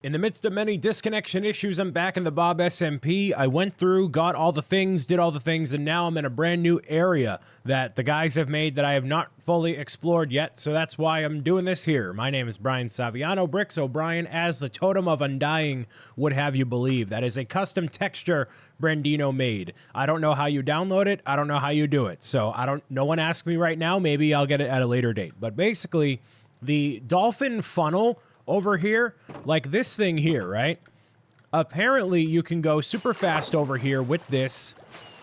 In the midst of many disconnection issues, I'm back in the Bob SMP. I went through, got all the things, did all the things, and now I'm in a brand new area that the guys have made that I have not fully explored yet, so that's why I'm doing this here. My name is Brian Saviano, Bricks O'Brien, as the Totem of Undying would have you believe. That is a custom texture Brandino made. I don't know how you download it, I don't know how you do it, so no one asked me right now, maybe I'll get it at a later date. But basically, the dolphin funnel over here, like this thing here, right? Apparently, you can go super fast over here with this.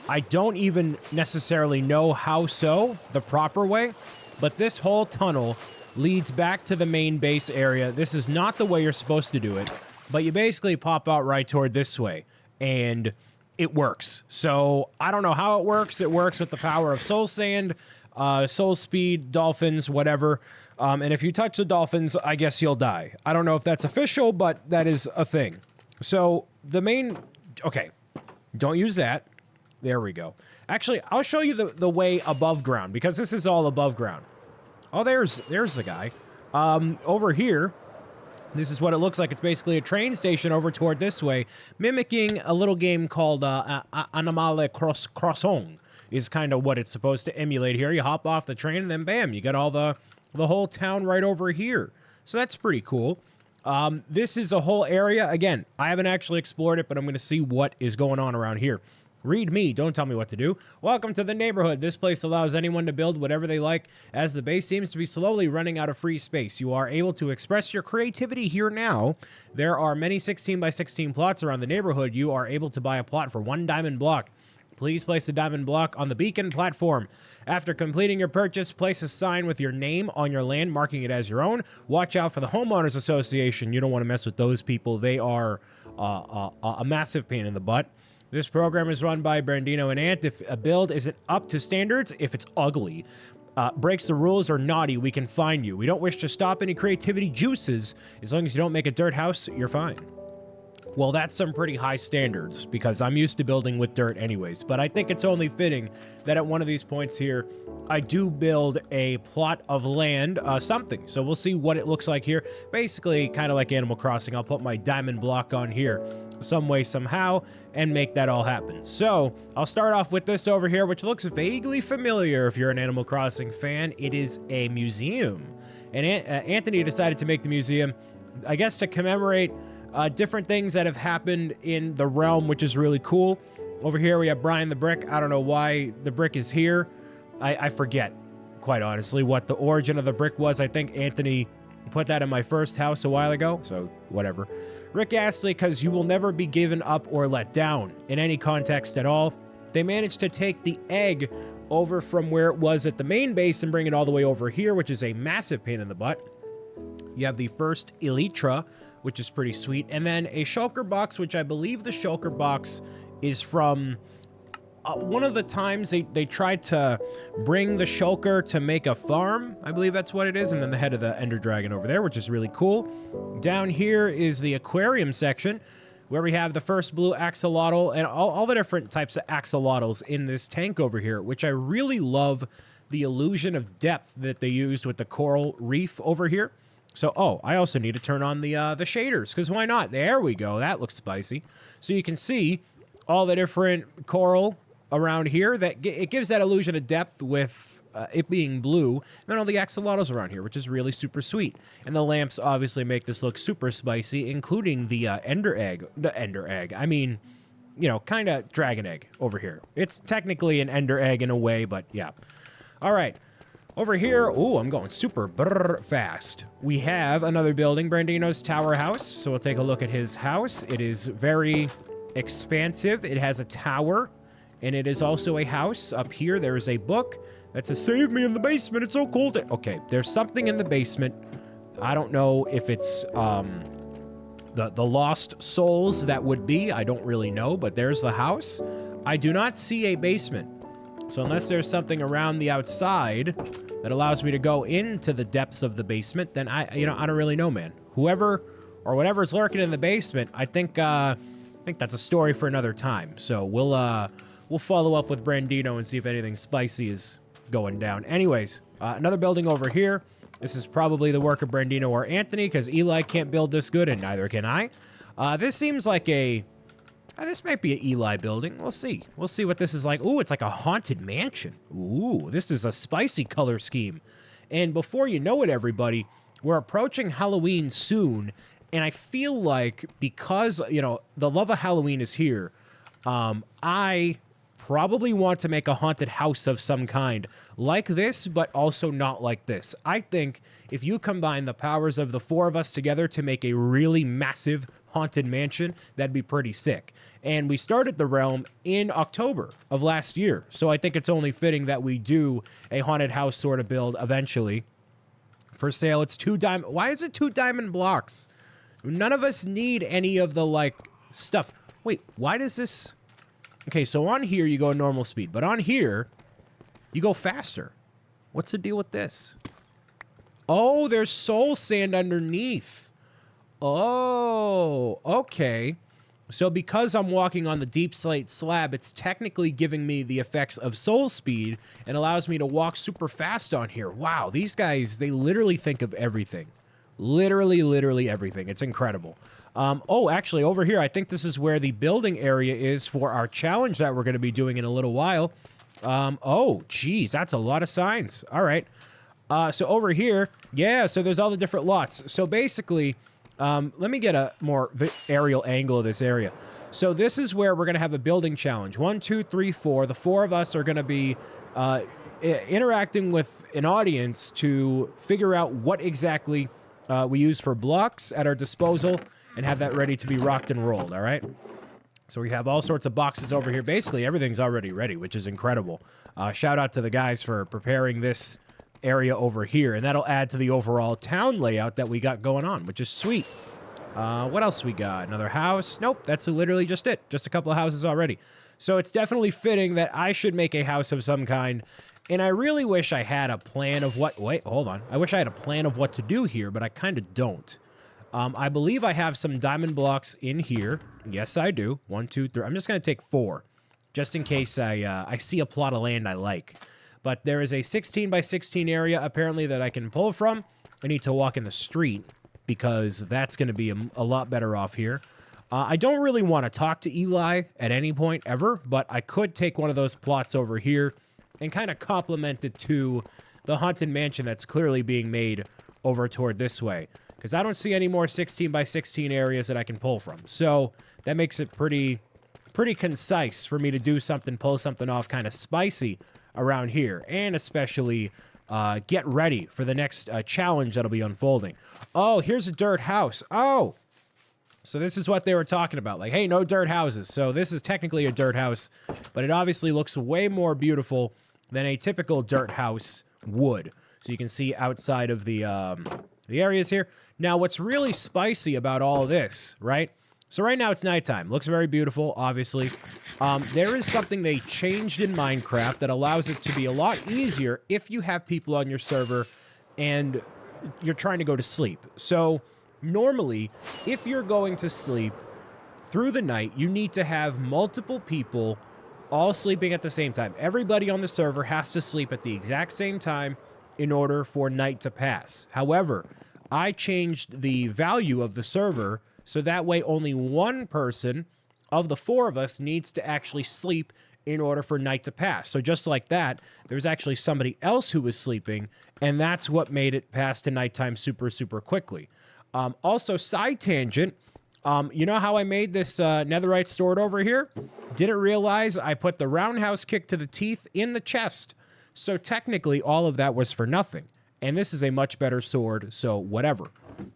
I don't even necessarily know how so, the proper way, but this whole tunnel leads back to the main base area. This is not the way you're supposed to do it, but you basically pop out right toward this way, and it works. So, I don't know how it works. It works with the power of soul sand, soul speed, dolphins, whatever. And if you touch the dolphins, I guess you'll die. I don't know if that's official, but that is a thing. So the main... Okay, don't use that. There we go. Actually, I'll show you the way above ground, because this is all above ground. Oh, there's the guy. Over here, this is what it looks like. It's basically a train station over toward this way, mimicking a little game called Animale Croissant. Is kind of what it's supposed to emulate here. You hop off the train, and then bam, you got all the whole town right over here. So that's pretty cool. This is a whole area. Again, I haven't actually explored it, but I'm going to see what is going on around here. Read me, don't tell me what to do. Welcome to the neighborhood. This place allows anyone to build whatever they like, as the base seems to be slowly running out of free space. You are able to express your creativity here now. There are many 16 by 16 plots around the neighborhood. You are able to buy a plot for 1 diamond block. Please place the diamond block on the beacon platform. After completing your purchase, place a sign with your name on your land, marking it as your own. Watch out for the Homeowners Association. You don't want to mess with those people. They are a massive pain in the butt. This program is run by Brandino and Ant. If a build isn't up to standards, if it's ugly, breaks the rules, or naughty, we can fine you. We don't wish to stop any creativity juices. As long as you don't make a dirt house, you're fine. Well, that's some pretty high standards, because I'm used to building with dirt anyways, but I think it's only fitting that at one of these points here, I do build a plot of land, something. So we'll see what it looks like here. Basically, kind of like Animal Crossing, I'll put my diamond block on here some way, somehow, and make that all happen. So I'll start off with this over here, which looks vaguely familiar if you're an Animal Crossing fan. It is a museum, and Anthony decided to make the museum, I guess, to commemorate different things that have happened in the realm, which is really cool. Over here, we have Brian the Brick. I don't know why the brick is here. I forget, quite honestly, what the origin of the brick was. I think Anthony put that in my first house a while ago, so whatever. Rick Astley, because you will never be given up or let down in any context at all. They managed to take the egg over from where it was at the main base and bring it all the way over here, which is a massive pain in the butt. You have the first Elytra, which is pretty sweet, and then a shulker box, which I believe the shulker box is from one of the times they tried to bring the shulker to make a farm. I believe that's what it is, and then the head of the Ender Dragon over there, which is really cool. Down here is the aquarium section, where we have the first blue axolotl and all the different types of axolotls in this tank over here, which I really love the illusion of depth that they used with the coral reef over here. So, oh, I also need to turn on the shaders, because why not? There we go. That looks spicy. So you can see all the different coral around here. It gives that illusion of depth with it being blue. And then all the axolotls around here, which is really super sweet. And the lamps obviously make this look super spicy, including the ender egg. The ender egg. I mean, you know, kind of dragon egg over here. It's technically an ender egg in a way, but yeah. All right. Over here, ooh, I'm going super fast. We have another building, Brandino's Tower House. So we'll take a look at his house. It is very expansive. It has a tower, and it is also a house. Up here, there is a book that says, "Save me in the basement, it's so cold." Okay, there's something in the basement. I don't know if it's the lost souls that would be. I don't really know, but there's the house. I do not see a basement. So unless there's something around the outside that allows me to go into the depths of the basement, then I don't really know, man. Whoever or whatever's lurking in the basement, I think that's a story for another time. So we'll follow up with Brandino and see if anything spicy is going down. Anyways, another building over here. This is probably the work of Brandino or Anthony, because Eli can't build this good, and neither can I. This seems like a... this might be an Eli building. We'll see. We'll see what this is like. Ooh, it's like a haunted mansion. Ooh, this is a spicy color scheme. And before you know it, everybody, we're approaching Halloween soon, and I feel like because, you know, the love of Halloween is here, I probably want to make a haunted house of some kind like this, but also not like this. I think if you combine the powers of the four of us together to make a really massive haunted mansion, that'd be pretty sick. And we started the realm in October of last year, so I think it's only fitting that we do a haunted house sort of build eventually. For sale, it's 2 diamond. Why is it 2 diamond blocks? None of us need any of the, like, stuff. Wait, why does this... Okay, so on here, you go normal speed. But on here, you go faster. What's the deal with this? Oh, there's soul sand underneath. Oh, okay. So because I'm walking on the deep slate slab, it's technically giving me the effects of soul speed and allows me to walk super fast on here. Wow, these guys, they literally think of everything. Literally everything. It's incredible. Oh, actually, over here, I think this is where the building area is for our challenge that we're going to be doing in a little while. Oh, geez, that's a lot of signs. All right. So over here, yeah, so there's all the different lots. So basically, let me get a more aerial angle of this area. So this is where we're going to have a building challenge. 1, 2, 3, 4. The 4 of us are going to be interacting with an audience to figure out what exactly we use for blocks at our disposal and have that ready to be rocked and rolled, all right? So we have all sorts of boxes over here. Basically, everything's already ready, which is incredible. Shout out to the guys for preparing this area over here, and that'll add to the overall town layout that we got going on, which is sweet. What else we got? Another house? Nope, that's literally just it. Just a couple of houses already. So it's definitely fitting that I should make a house of some kind, and I really wish I had a plan of what... Wait, hold on. I wish I had a plan of what to do here, but I kind of don't. I believe I have some diamond blocks in here. Yes, I do. 1, 2, 3. I'm just going to take 4, just in case I see a plot of land I like. But there is a 16 by 16 area, apparently, that I can pull from. I need to walk in the street, because that's going to be a lot better off here. I don't really want to talk to Eli at any point ever, but I could take one of those plots over here and kind of complement it to the haunted mansion that's clearly being made over toward this way. Because I don't see any more 16 by 16 areas that I can pull from. So that makes it pretty concise for me to do something, pull something off kind of spicy around here. And especially get ready for the next challenge that'll be unfolding. Oh, here's a dirt house. Oh, so this is what they were talking about. Like, hey, no dirt houses. So this is technically a dirt house, but it obviously looks way more beautiful than a typical dirt house would. So you can see outside of the areas here. Now, what's really spicy about all of this, right? So right now it's nighttime. Looks very beautiful, obviously. There is something they changed in Minecraft that allows it to be a lot easier if you have people on your server and you're trying to go to sleep. So normally, if you're going to sleep through the night, you need to have multiple people all sleeping at the same time. Everybody on the server has to sleep at the exact same time in order for night to pass. However, I changed the value of the server so that way only one person of the 4 of us needs to actually sleep in order for night to pass. So just like that, there's actually somebody else who was sleeping, and that's what made it pass to nighttime super quickly. Also, side tangent, you know how I made this netherite sword over here? Didn't realize I put the roundhouse kick to the teeth in the chest. So technically, all of that was for nothing. And this is a much better sword, so whatever.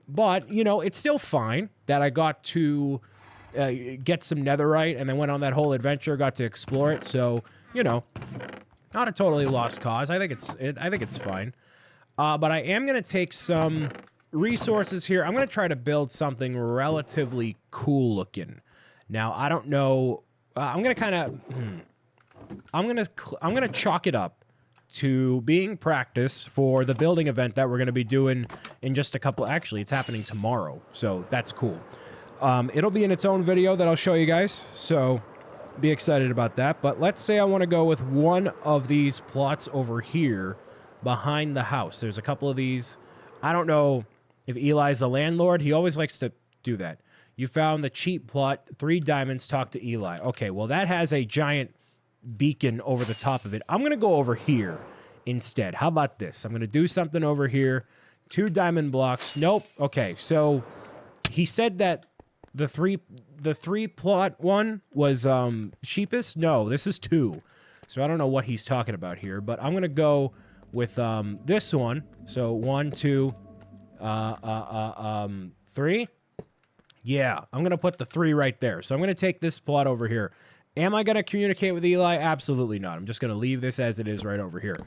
But, you know, it's still fine that I got to get some netherite and then went on that whole adventure, got to explore it. So, you know, not a totally lost cause. I think it's fine. But I am going to take some resources here. I'm going to try to build something relatively cool looking. Now, I don't know. I'm going to kind of... I'm going to chalk it up to being practice for the building event that we're going to be doing in just a couple... Actually, it's happening tomorrow, so that's cool. It'll be in its own video that I'll show you guys, so be excited about that. But let's say I want to go with one of these plots over here behind the house. There's a couple of these I don't know if Eli's a landlord. He always likes to do that. You found the cheap plot, 3 diamonds, talk to Eli. Okay, well, that has a giant beacon over the top of it. I'm going to go over here instead. How about this? I'm going to do something over here. 2 diamond blocks. Nope. Okay, so he said that the three plot one was cheapest. No, this is 2. So I don't know what he's talking about here, but I'm going to go with this one. So 1, 2, 3. Yeah, I'm going to put the 3 right there. So I'm going to take this plot over here. Am I going to communicate with Eli? Absolutely not. I'm just going to leave this as it is right over here.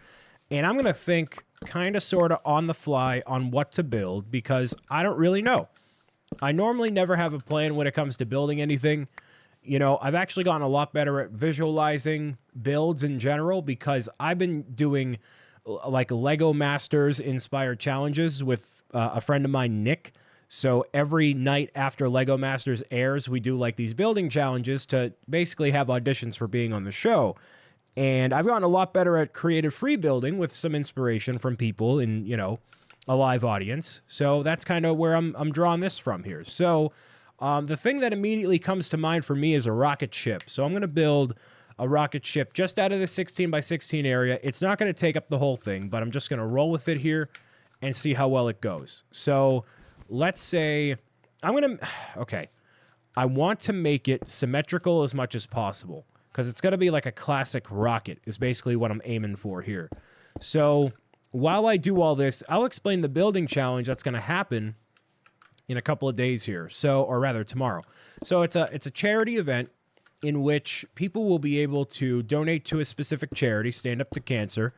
And I'm going to think kind of sort of on the fly on what to build because I don't really know. I normally never have a plan when it comes to building anything. You know, I've actually gotten a lot better at visualizing builds in general because I've been doing like Lego Masters inspired challenges with a friend of mine, Nick. So every night after Lego Masters airs, we do like these building challenges to basically have auditions for being on the show. And I've gotten a lot better at creative free building with some inspiration from people in, you know, a live audience. So that's kind of where I'm drawing this from here. So the thing that immediately comes to mind for me is a rocket ship. So I'm going to build a rocket ship just out of the 16 by 16 area. It's not going to take up the whole thing, but I'm just going to roll with it here and see how well it goes. So let's say okay, I want to make it symmetrical as much as possible because it's going to be like a classic rocket is basically what I'm aiming for here. So while I do all this, I'll explain the building challenge that's going to happen in a couple of days here. So, or rather tomorrow. So it's a charity event in which people will be able to donate to a specific charity, Stand Up to Cancer,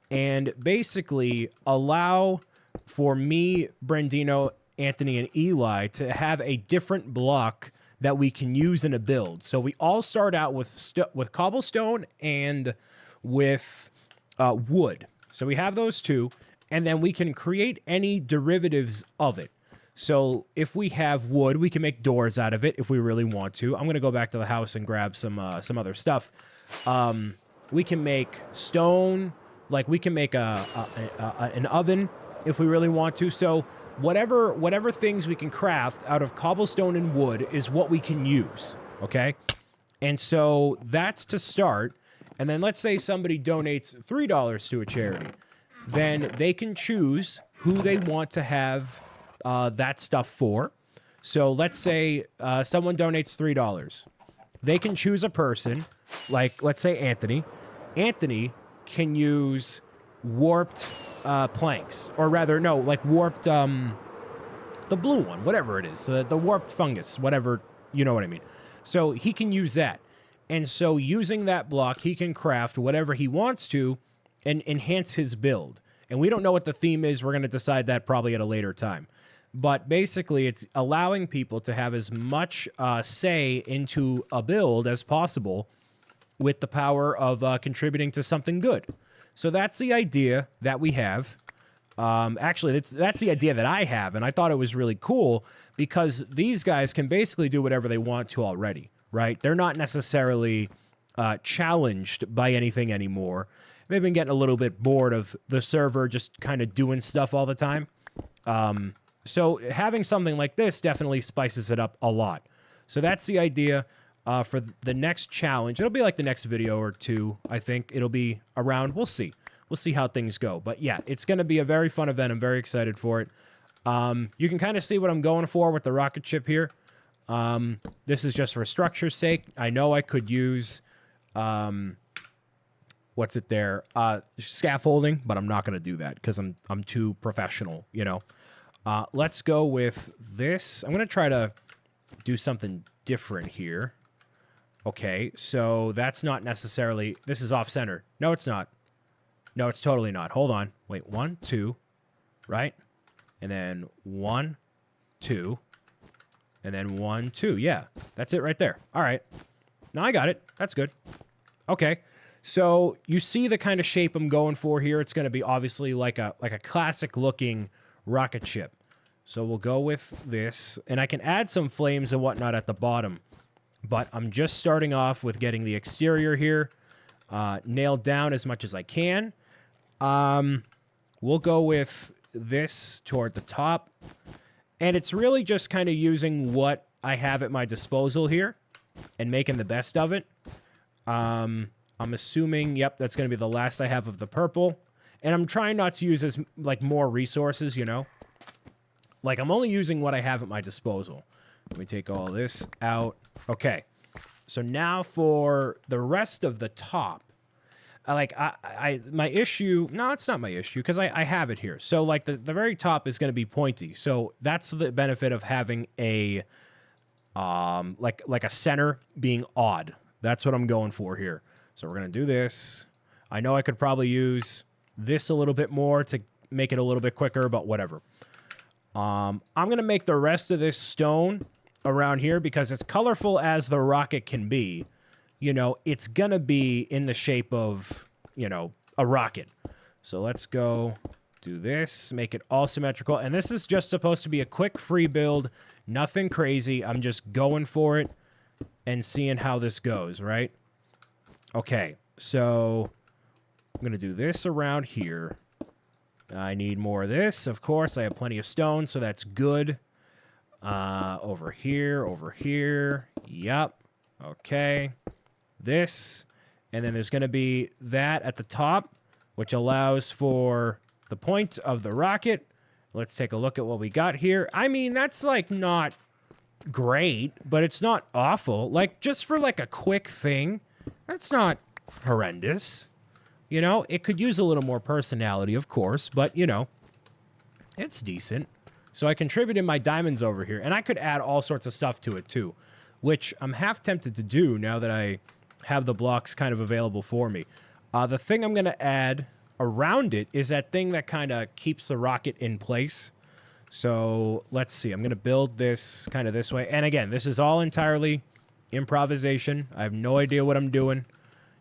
and basically allow for me, Brandino, Anthony, and Eli to have a different block that we can use in a build. So we all start out with cobblestone and with wood. So we have those 2, and then we can create any derivatives of it. So if we have wood, we can make doors out of it if we really want to. I'm going to go back to the house and grab some other stuff. We can make stone, like we can make an oven if we really want to. So whatever things we can craft out of cobblestone and wood is what we can use, okay? And so that's to start. And then let's say somebody donates $3 to a charity. Then they can choose who they want to have that stuff for. So let's say someone donates $3. They can choose a person, like let's say Anthony. Anthony can use warped planks, or rather, no, like warped, the blue one, whatever it is, so the warped fungus, whatever, you know what I mean. So he can use that. And so using that block, he can craft whatever he wants to and enhance his build. And we don't know what the theme is. We're going to decide that probably at a later time. But basically, it's allowing people to have as much say into a build as possible with the power of contributing to something good. So that's the idea that we have. Actually, that's the idea that I have, and I thought it was really cool because these guys can basically do whatever they want to already, right? They're not necessarily challenged by anything anymore. They've been getting a little bit bored of the server just kind of doing stuff all the time. So having something like this definitely spices it up a lot. So that's the idea for the next challenge. It'll be like the next video or 2, I think. It'll be around. We'll see. We'll see how things go. But yeah, it's going to be a very fun event. I'm very excited for it. You can kind of see what I'm going for with the rocket ship here. This is just for structure's sake. I know I could use, what's it there? Scaffolding, but I'm not going to do that because I'm too professional, you know. Let's go with this. I'm going to try to do something different here. Okay, so that's not necessarily... This is off-center. No, it's not. No, it's totally not. Hold on. Wait, 1, 2, right? And then 1, 2, and then 1, 2. Yeah, that's it right there. All right. Now I got it. That's good. Okay, so you see the kind of shape I'm going for here. It's going to be obviously like a classic-looking rocket ship. So we'll go with this, and I can add some flames and whatnot at the bottom, but I'm just starting off with getting the exterior here nailed down as much as I can. We'll go with this toward the top. And it's really just kind of using what I have at my disposal here and making the best of it. I'm assuming, yep, that's going to be the last I have of the purple. And I'm trying not to use as, like, more resources, you know? Like, I'm only using what I have at my disposal. Let me take all this out. Okay. So now for the rest of the top, my issue, no, it's not my issue because I have it here. So like the very top is going to be pointy. So that's the benefit of having a, like a center being odd. That's what I'm going for here. So we're going to do this. I know I could probably use this a little bit more to make it a little bit quicker, but whatever. I'm going to make the rest of this stone around here because as colorful as the rocket can be, you know, it's going to be in the shape of, you know, a rocket. So let's go do this, make it all symmetrical. And this is just supposed to be a quick free build, nothing crazy. I'm just going for it and seeing how this goes, right? Okay, so I'm going to do this around here. I need more of this, of course. I have plenty of stone, so that's good. Over here. Yep. Okay. This. And then there's going to be that at the top, which allows for the point of the rocket. Let's take a look at what we got here. I mean, that's like not great, but it's not awful. Like just for like a quick thing, that's not horrendous. You know, it could use a little more personality, of course, but you know, it's decent. So I contributed my diamonds over here, and I could add all sorts of stuff to it too, which I'm half tempted to do now that I have the blocks kind of available for me. The thing I'm going to add around it is that thing that kind of keeps the rocket in place. So let's see. I'm going to build this kind of this way. And again, this is all entirely improvisation. I have no idea what I'm doing.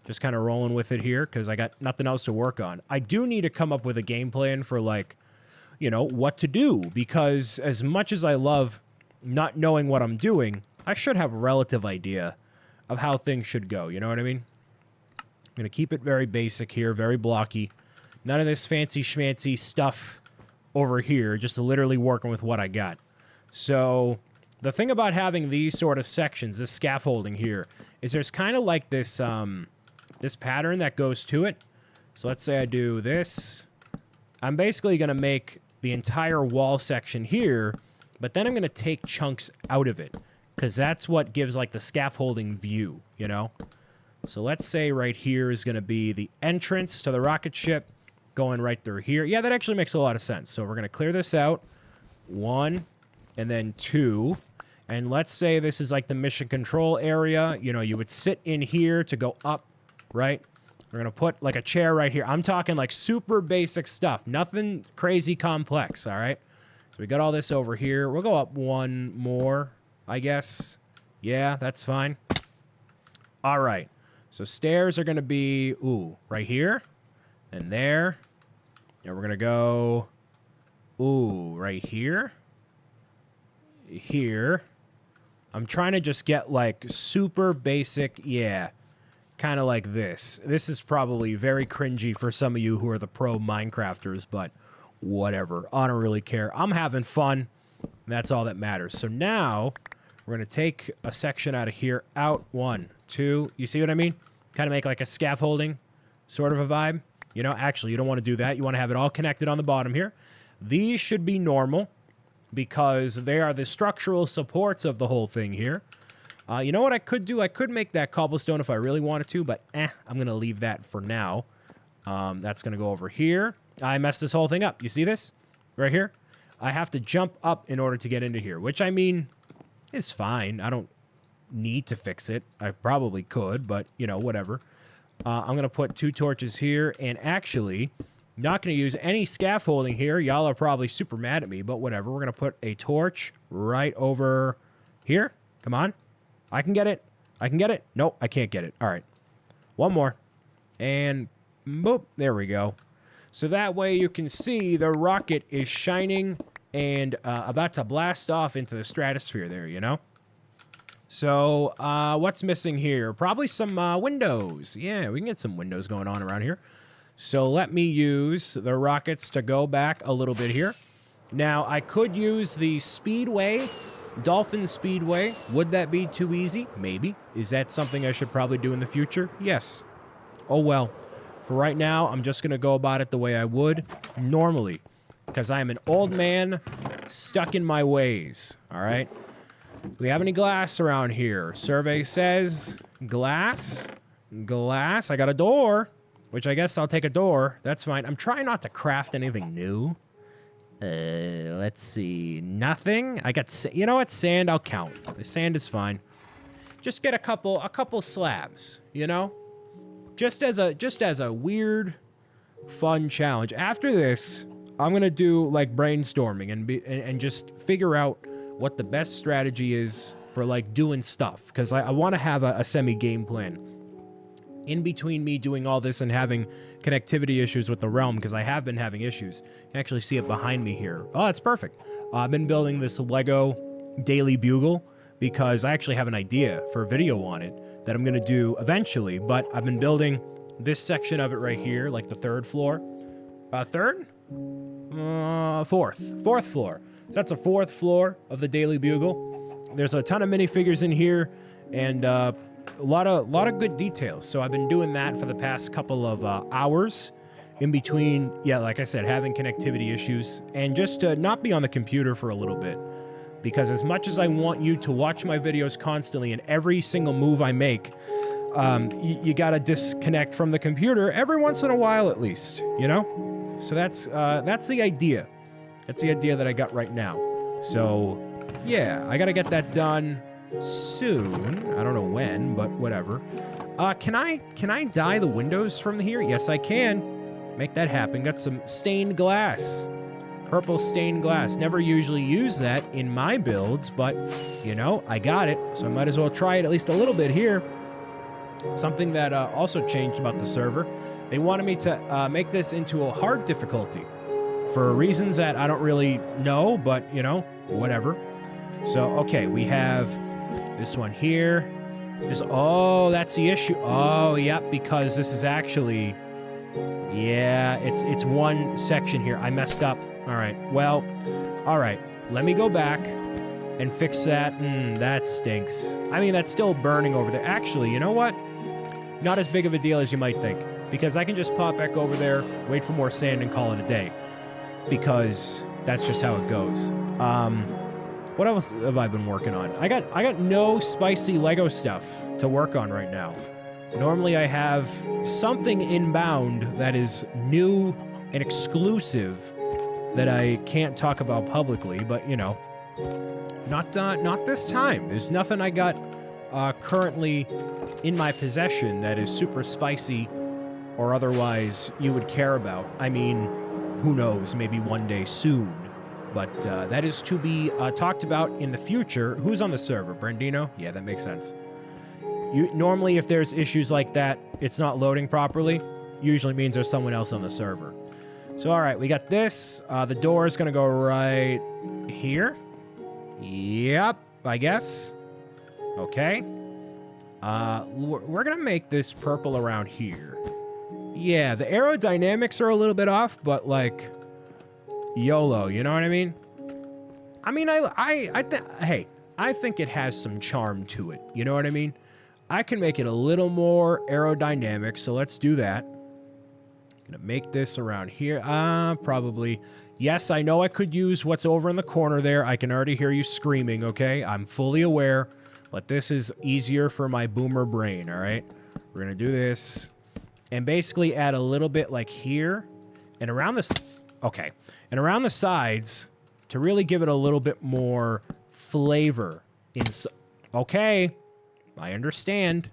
Just kind of rolling with it here because I got nothing else to work on. I do need to come up with a game plan for like, you know, what to do, because as much as I love not knowing what I'm doing, I should have a relative idea of how things should go. You know what I mean? I'm going to keep it very basic here, very blocky. None of this fancy schmancy stuff over here, just literally working with what I got. So the thing about having these sort of sections, this scaffolding here, is there's kind of like this, this pattern that goes to it. So let's say I do this. I'm basically going to make the entire wall section here, but then I'm going to take chunks out of it because that's what gives like the scaffolding view, you know? So let's say right here is going to be the entrance to the rocket ship going right through here. Yeah, that actually makes a lot of sense. So we're going to clear this out. 1 and then 2. And let's say this is like the mission control area. You know, you would sit in here to go up, right? We're going to put like a chair right here. I'm talking like super basic stuff. Nothing crazy complex, all right? So we got all this over here. We'll go up one more, I guess. Yeah, that's fine. All right. So stairs are going to be, ooh, right here and there. And we're going to go, ooh, right here. Here. I'm trying to just get like super basic, yeah. Kind of like this. This is probably very cringy for some of you who are the pro Minecrafters, but whatever. I don't really care. I'm having fun. And that's all that matters. So now we're going to take a section out of here. Out. 1, 2. You see what I mean? Kind of make like a scaffolding sort of a vibe. You know, actually, you don't want to do that. You want to have it all connected on the bottom here. These should be normal because they are the structural supports of the whole thing here. You know what I could do? I could make that cobblestone if I really wanted to, but I'm going to leave that for now. That's going to go over here. I messed this whole thing up. You see this? Right here? I have to jump up in order to get into here, which, I mean, is fine. I don't need to fix it. I probably could, but, you know, whatever. I'm going to put 2 torches here, and actually, not going to use any scaffolding here. Y'all are probably super mad at me, but whatever. We're going to put a torch right over here. Come on. I can get it. I can get it. Nope, I can't get it. All right. One more. And boop. There we go. So that way you can see the rocket is shining and about to blast off into the stratosphere there, you know? So what's missing here? Probably some windows. Yeah, we can get some windows going on around here. So let me use the rockets to go back a little bit here. Now, I could use the Speedway, Dolphin Speedway. Would that be too easy? Maybe. Is that something I should probably do in the future? Yes. Oh, well. For right now, I'm just going to go about it the way I would normally, because I am an old man stuck in my ways, all right? Do we have any glass around here? Survey says glass. Glass. I got a door, which I guess I'll take a door. That's fine. I'm trying not to craft anything new. Let's see. Nothing. I got, you know what? Sand, I'll count. The sand is fine. Just get a couple slabs, you know? Just as a weird, fun challenge. After this, I'm gonna do like brainstorming and just figure out what the best strategy is for like doing stuff. Because I want to have a semi-game plan in between me doing all this and having connectivity issues with the realm, because I have been having issues. You can actually see it behind me here. Oh, that's perfect. I've been building this Lego Daily Bugle because I actually have an idea for a video on it that I'm going to do eventually, but I've been building this section of it right here, like the third floor. Third? Fourth floor. So that's a fourth floor of the Daily Bugle. There's a ton of minifigures in here, and a lot of good details. So I've been doing that for the past couple of hours in between, yeah, like I said, having connectivity issues and just to not be on the computer for a little bit. Because as much as I want you to watch my videos constantly and every single move I make, you gotta disconnect from the computer every once in a while at least, you know? So that's the idea. That's the idea that I got right now. So, yeah, I gotta get that done soon. I don't know when, but whatever. Can I dye the windows from here? Yes, I can. Make that happen. Got some stained glass. Purple stained glass. Never usually use that in my builds, but, you know, I got it, so I might as well try it at least a little bit here. Something that also changed about the server. They wanted me to make this into a hard difficulty for reasons that I don't really know, but, you know, whatever. So, okay, we have this one here. Oh, that's the issue. Oh, yep, because this is actually... Yeah, it's one section here. I messed up. All right, well, all right. Let me go back and fix that. That stinks. I mean, that's still burning over there. Actually, you know what? Not as big of a deal as you might think, because I can just pop back over there, wait for more sand, and call it a day, because that's just how it goes. What else have I been working on? I got no spicy Lego stuff to work on right now. Normally I have something inbound that is new and exclusive that I can't talk about publicly, but, you know, not this time. There's nothing I got currently in my possession that is super spicy or otherwise you would care about. I mean, who knows, maybe one day soon. But that is to be talked about in the future. Who's on the server? Brandino? Yeah, that makes sense. Normally, if there's issues like that, it's not loading properly, usually means there's someone else on the server. So, all right, we got this. The door is going to go right here. Yep, I guess. Okay. We're going to make this purple around here. Yeah, the aerodynamics are a little bit off, but, like, YOLO, you know what I mean? I mean, hey, I think it has some charm to it, you know what I mean? I can make it a little more aerodynamic, so let's do that. Gonna make this around here. Probably. Yes, I know I could use what's over in the corner there. I can already hear you screaming, okay? I'm fully aware, but this is easier for my boomer brain, all right? We're gonna do this and basically add a little bit like here and around this. Okay, and around the sides to really give it a little bit more flavor. Okay. I understand.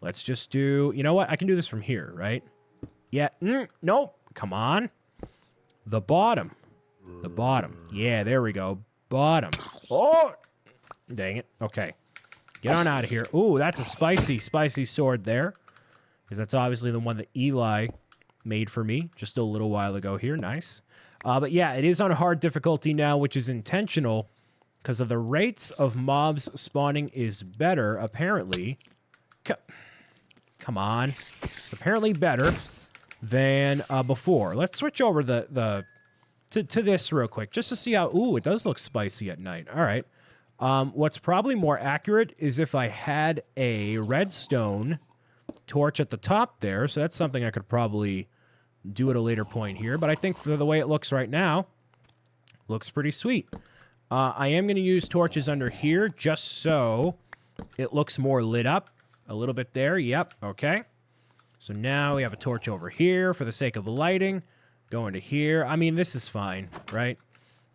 Let's just do... You know what? I can do this from here, right? Yeah. Nope. Come on. The bottom. The bottom. Yeah, there we go. Bottom. Oh! Dang it. Okay. Get on out of here. Ooh, that's a spicy, spicy sword there. Because that's obviously the one that Eli made for me just a little while ago here. Nice. But yeah, it is on hard difficulty now, which is intentional. Because of the rates of mobs spawning is better, apparently. Come on. It's apparently better than before. Let's switch over to this real quick, just to see how, ooh, it does look spicy at night. All right. What's probably more accurate is if I had a redstone torch at the top there, so that's something I could probably do at a later point here, but I think for the way it looks right now, looks pretty sweet. I am going to use torches under here just so it looks more lit up. A little bit there. Yep. Okay. So now we have a torch over here for the sake of the lighting. Going to here. I mean, this is fine, right?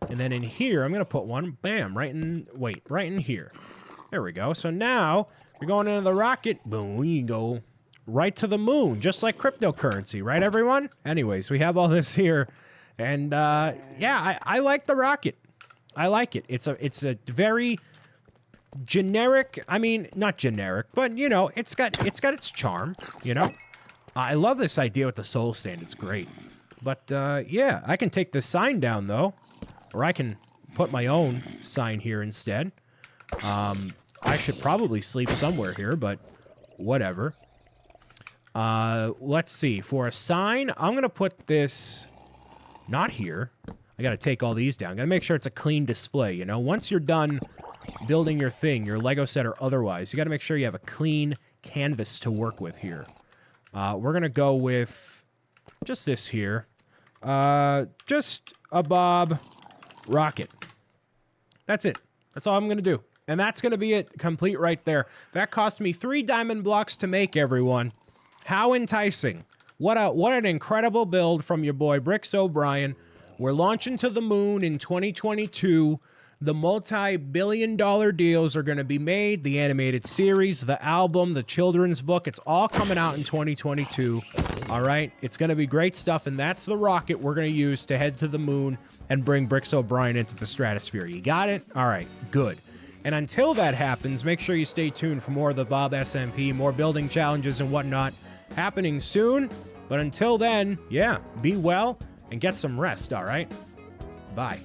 And then in here, I'm going to put one, bam, right in here. There we go. So now you're going into the rocket. Boom. You go right to the moon, just like cryptocurrency, right, everyone? Anyways, we have all this here. And yeah, I like the rocket. I like it. It's a very generic, I mean, not generic, but you know, it's got its charm, you know. I love this idea with the soul stand. It's great. But yeah, I can take this sign down though, or I can put my own sign here instead. I should probably sleep somewhere here, but whatever. Let's see. For a sign, I'm going to put this not here. I got to take all these down. Got to make sure it's a clean display, you know? Once you're done building your thing, your Lego set or otherwise, you got to make sure you have a clean canvas to work with here. We're going to go with just this here. Just a Bob rocket. That's it. That's all I'm going to do. And that's going to be it, complete right there. That cost me 3 diamond blocks to make, everyone. How enticing. What an incredible build from your boy, Bricks O'Brien. We're launching to the moon in 2022. The multi-billion-dollar deals are going to be made. The animated series, the album, the children's book. It's all coming out in 2022. All right? It's going to be great stuff, and that's the rocket we're going to use to head to the moon and bring Bricks O'Brien into the stratosphere. You got it? All right, good. And until that happens, make sure you stay tuned for more of the Bob SMP, more building challenges and whatnot happening soon. But until then, yeah, be well and get some rest, all right? Bye.